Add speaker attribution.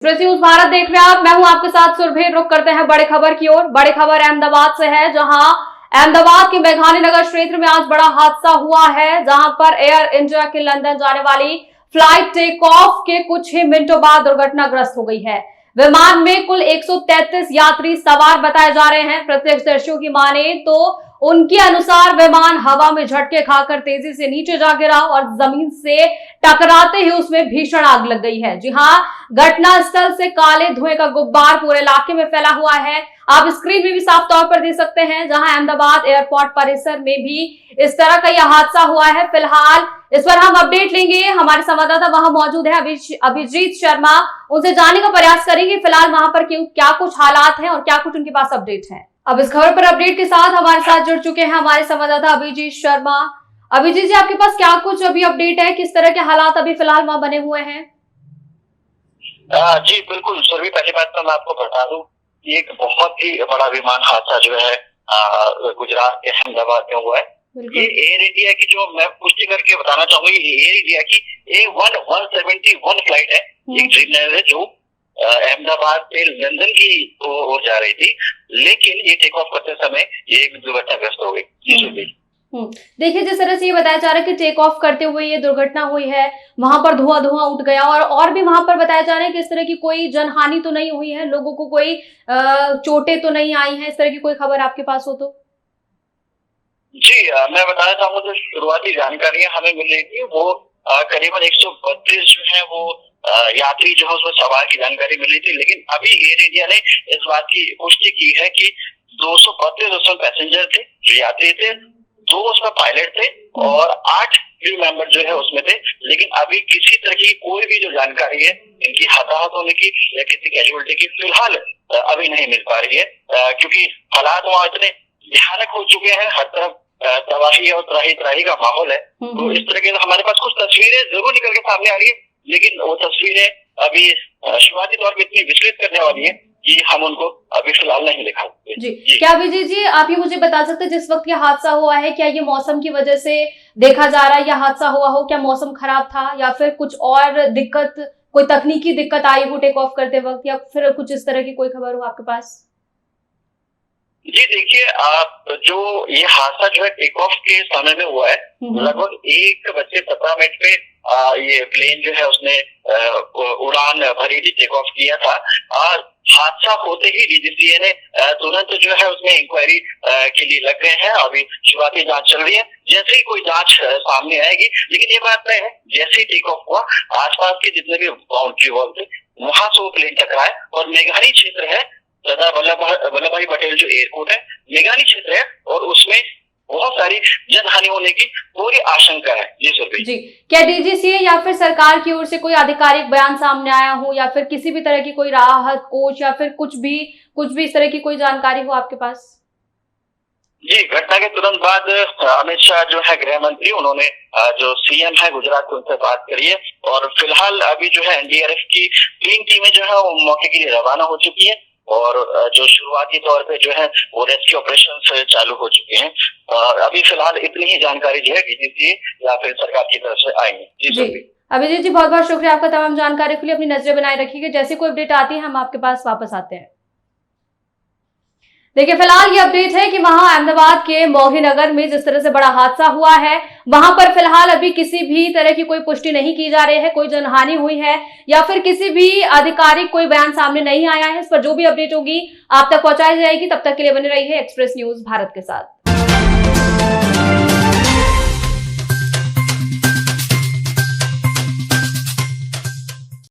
Speaker 1: Express news Bharat देख रहे हैं आप। मैं हूं आपके साथ सुरभि। रुक करते हैं बड़े खबर की ओर। बड़ी खबर अहमदाबाद से है, जहां अहमदाबाद के मेघानी नगर क्षेत्र में आज बड़ा हादसा हुआ है, जहां पर एयर इंडिया की लंदन जाने वाली फ्लाइट टेक ऑफ के कुछ ही मिनटों बाद दुर्घटनाग्रस्त हो गई है। विमान में कुल 133 यात्री सवार बताए जा रहे हैं। प्रत्यक्षदर्शियों की माने तो उनके अनुसार विमान हवा में झटके खाकर तेजी से नीचे जा गिरा और जमीन से टकराते ही उसमें भीषण आग लग गई है। जी हाँ, घटनास्थल से काले धुएं का गुब्बार पूरे इलाके में फैला हुआ है। आप स्क्रीन में भी साफ तौर पर देख सकते हैं, जहां अहमदाबाद एयरपोर्ट परिसर में भी इस तरह का यह हादसा हुआ है। फिलहाल इस पर हम अपडेट लेंगे। हमारे संवाददाता वहां मौजूद है अभिजीत शर्मा, उनसे जानने का प्रयास करेंगे फिलहाल वहां पर क्या कुछ हालात हैं और क्या कुछ उनके पास अपडेट है। अब इस खबर पर अपडेट के साथ हमारे साथ जुड़ चुके हैं हमारे संवाददाता अभिजीत शर्मा। अभिजीत जी, आपके पास क्या कुछ अभी अपडेट है? किस तरह के हालात अभी फिलहाल वहां बने हुए हैं?
Speaker 2: जी बिल्कुल सभी, पहली बात तो मैं आपको बता दूं, एक बहुत ही बड़ा विमान हादसा जो है गुजरात के अहमदाबाद में हुआ है। ये एयर इंडिया की, जो मैं पुष्टि करके बताना चाहूंगा, ये एयर इंडिया की A171 फ्लाइट है, एक ड्रीमलाइनर है जो अहमदाबाद से लंदन की ओर जा रही थी, लेकिन ये टेक ऑफ करते समय ये एक दुर्घटनाग्रस्त हो गई।
Speaker 1: देखिए, जिस तरह से ये बताया जा रहा है कि टेक ऑफ करते हुए ये दुर्घटना हुई है, वहां पर धुआं उठ गया और भी वहां पर बताया जा रहा है कि इस तरह की कोई जनहानि तो नहीं हुई है, लोगों को कोई चोटें तो नहीं आई हैं, इस तरह की कोई खबर आपके पास हो तो?
Speaker 2: जी मैं बताना चाहूंगा, जो शुरुआती जानकारियां हमें मिल रही थी वो करीबन 132 जो है वो यात्री जो है उसमें सवार की जानकारी मिल रही थी, लेकिन अभी एयर इंडिया ने इस बात की पुष्टि की है कि 232 उसमें पैसेंजर थे, जो यात्री थे, 2 उसमें पायलट थे और 8 क्रू मेंबर जो है उसमें थे। लेकिन अभी किसी तरह की कोई भी जो जानकारी है इनकी हताहत होने की या किसी कैजुअलिटी की फिलहाल अभी नहीं मिल पा रही है, क्योंकि हालात वहाँ इतने भयानक हो चुके हैं, हर तरफ तबाही और त्राही का माहौल है। तो इस तरह के हमारे पास कुछ तस्वीरें जरूर निकल के सामने आ रही है, लेकिन वो तस्वीरें अभी शुरुआती तौर पर इतनी विचलित करने वाली है कि हम उनको अभी फिलहाल नहीं दिखा सकते।
Speaker 1: जी, क्या विजय जी, आप ये मुझे बता सकते हैं, जिस वक्त ये हादसा हुआ है, क्या ये मौसम की वजह से देखा जा रहा है यह हादसा हुआ हो? क्या मौसम खराब था या फिर कुछ और दिक्कत, कोई तकनीकी दिक्कत आई हो टेक ऑफ करते वक्त, या फिर कुछ इस तरह की कोई खबर हो आपके पास?
Speaker 2: जी देखिए, आप जो ये हादसा जो है टेक ऑफ के समय में हुआ है, लगभग 1:17 पे ये प्लेन जो है उसने उड़ान भरी थी, टेक ऑफ किया था। हादसा होते ही डीजीसीए ने तुरंत जो है उसमें इंक्वायरी के लिए लग गए हैं। अभी शुरुआती जांच चल रही है, जैसे ही कोई जांच सामने आएगी। लेकिन ये बात तय है, जैसे ही टेक ऑफ हुआ आसपास के जितने भी बाउंड्री वॉल थे वहां से वो प्लेन टकराए और मेघानी क्षेत्र है, सरदार वल्लभ भाई पटेल जो एयरपोर्ट है, मेघानी क्षेत्र है और उसमें बहुत सारी जनहानि होने की पूरी आशंका है। जी सुरभि
Speaker 1: जी, क्या डीजीसीए या फिर सरकार की ओर से कोई आधिकारिक बयान सामने आया हो, या फिर किसी भी तरह की कोई राहत कोच या फिर कुछ भी इस तरह की कोई जानकारी हो आपके पास?
Speaker 2: जी, घटना के तुरंत बाद अमित शाह जो है गृह मंत्री, उन्होंने जो सीएम है गुजरात को, उनसे बात करी है और फिलहाल अभी जो है एनडीआरएफ की 3 टीमें जो है वो मौके के लिए रवाना हो चुकी है और जो शुरुआती तौर पे जो है वो रेस्क्यू ऑपरेशन चालू हो चुके हैं। अभी फिलहाल इतनी ही जानकारी जो है डीजीसीए या फिर सरकार की तरफ से आएंगे। जी
Speaker 1: अभिजीत जी, बहुत बहुत शुक्रिया आपका तमाम जानकारी के लिए। अपनी नजरें बनाए रखिएगा, जैसे कोई अपडेट आती है हम आपके पास वापस आते हैं। देखिए, फिलहाल ये अपडेट है कि वहां अहमदाबाद के मोगी नगर में जिस तरह से बड़ा हादसा हुआ है, वहां पर फिलहाल अभी किसी भी तरह की कोई पुष्टि नहीं की जा रही है, कोई जनहानि हुई है या फिर किसी भी आधिकारिक कोई बयान सामने नहीं आया है। इस पर जो भी अपडेट होगी आप तक पहुंचाई जाएगी। तब तक के लिए बने रहिए एक्सप्रेस न्यूज भारत के साथ।